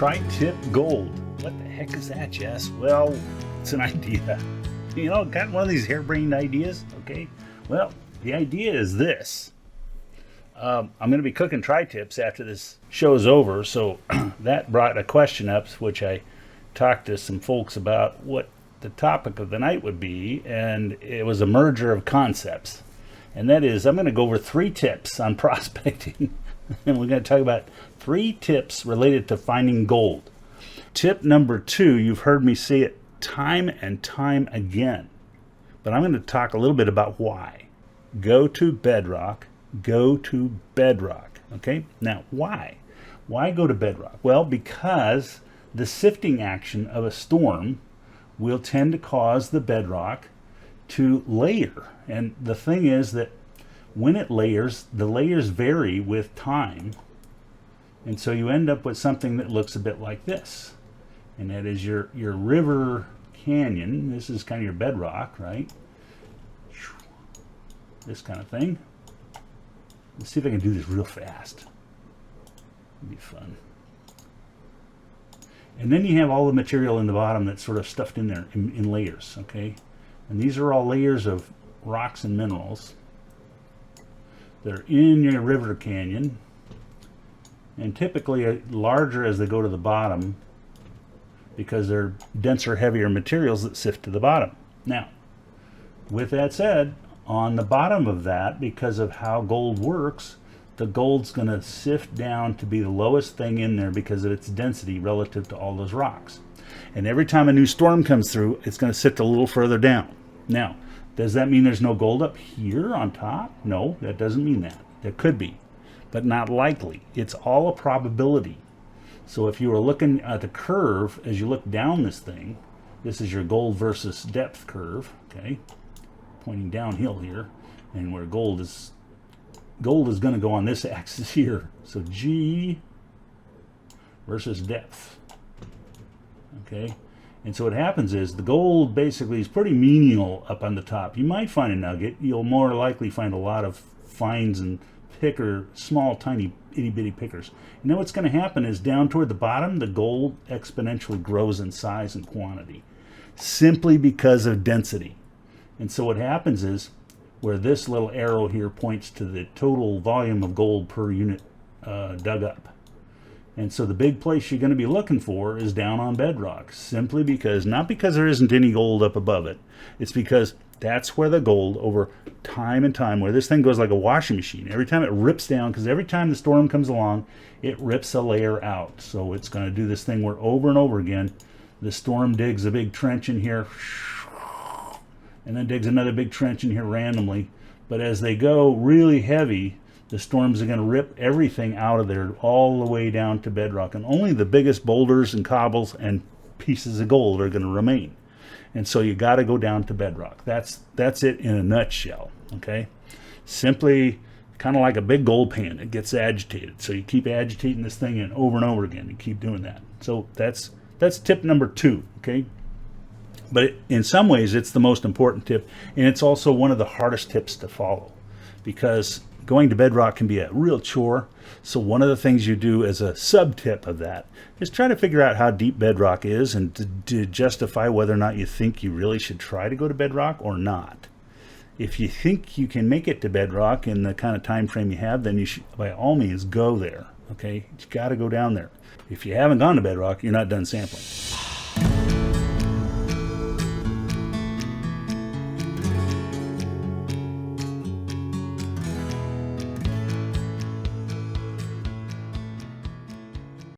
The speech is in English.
tri-tip gold. What the heck is that, Jess? Well, it's an idea. You know, got one of these harebrained ideas, okay? Well, the idea is this. I'm going to be cooking tri-tips after this show is over, so that brought a question up, which I talked to some folks about what the topic of the night would be, and it was a merger of concepts. And that is, I'm going to go over 3 tips on prospecting, and we're going to talk about 3 tips related to finding gold. Tip number 2, you've heard me say it time and time again, but I'm going to talk a little bit about why. Go to Bedrock. Go to Bedrock. Okay? Now, why? Why go to Bedrock? Well, because the sifting action of a storm will tend to cause the bedrock to layer. And the thing is that when it layers, the layers vary with time. And so you end up with something that looks a bit like this. And that is your river canyon. This is kind of your bedrock, right? This kind of thing. Let's see if I can do this real fast. It'll be fun. And then you have all the material in the bottom that's sort of stuffed in there in layers, okay? And these are all layers of rocks and minerals. They're in your river canyon. And typically larger as they go to the bottom because they're denser, heavier materials that sift to the bottom. Now, with that said, on the bottom of that, because of how gold works, the gold's going to sift down to be the lowest thing in there because of its density relative to all those rocks. And every time a new storm comes through, it's going to sift a little further down. Now, does that mean there's no gold up here on top? No, that doesn't mean that. There could be, but not likely. It's all a probability. So if you were looking at the curve as you look down this thing, this is your gold versus depth curve, okay? Pointing downhill here, and where gold is going to go on this axis here. So G versus depth. Okay, and so what happens is the gold basically is pretty menial up on the top. You might find a nugget. You'll more likely find a lot of fines and small, tiny, itty-bitty pickers. And then what's going to happen is down toward the bottom, the gold exponentially grows in size and quantity, simply because of density. And so what happens is, where this little arrow here points to the total volume of gold per unit dug up. And so the big place you're going to be looking for is down on bedrock, simply because, not because there isn't any gold up above it, it's because that's where the gold, over time and time, where this thing goes like a washing machine. Every time it rips down, because every time the storm comes along, it rips a layer out. So it's going to do this thing where over and over again, the storm digs a big trench in here, and then digs another big trench in here randomly. But as they go really heavy, the storms are going to rip everything out of there all the way down to bedrock. And only the biggest boulders and cobbles and pieces of gold are going to remain. And so you got to go down to bedrock. That's it in a nutshell, okay? Simply kind of like a big gold pan. It gets agitated. So you keep agitating this thing in over and over again. You keep doing that. So that's tip number 2, okay? But in some ways, it's the most important tip, and it's also one of the hardest tips to follow, because going to bedrock can be a real chore. So one of the things you do as a sub-tip of that is try to figure out how deep bedrock is and to justify whether or not you think you really should try to go to bedrock or not. If you think you can make it to bedrock in the kind of time frame you have, then you should, by all means, go there. Okay, you got to go down there. If you haven't gone to bedrock, you're not done sampling.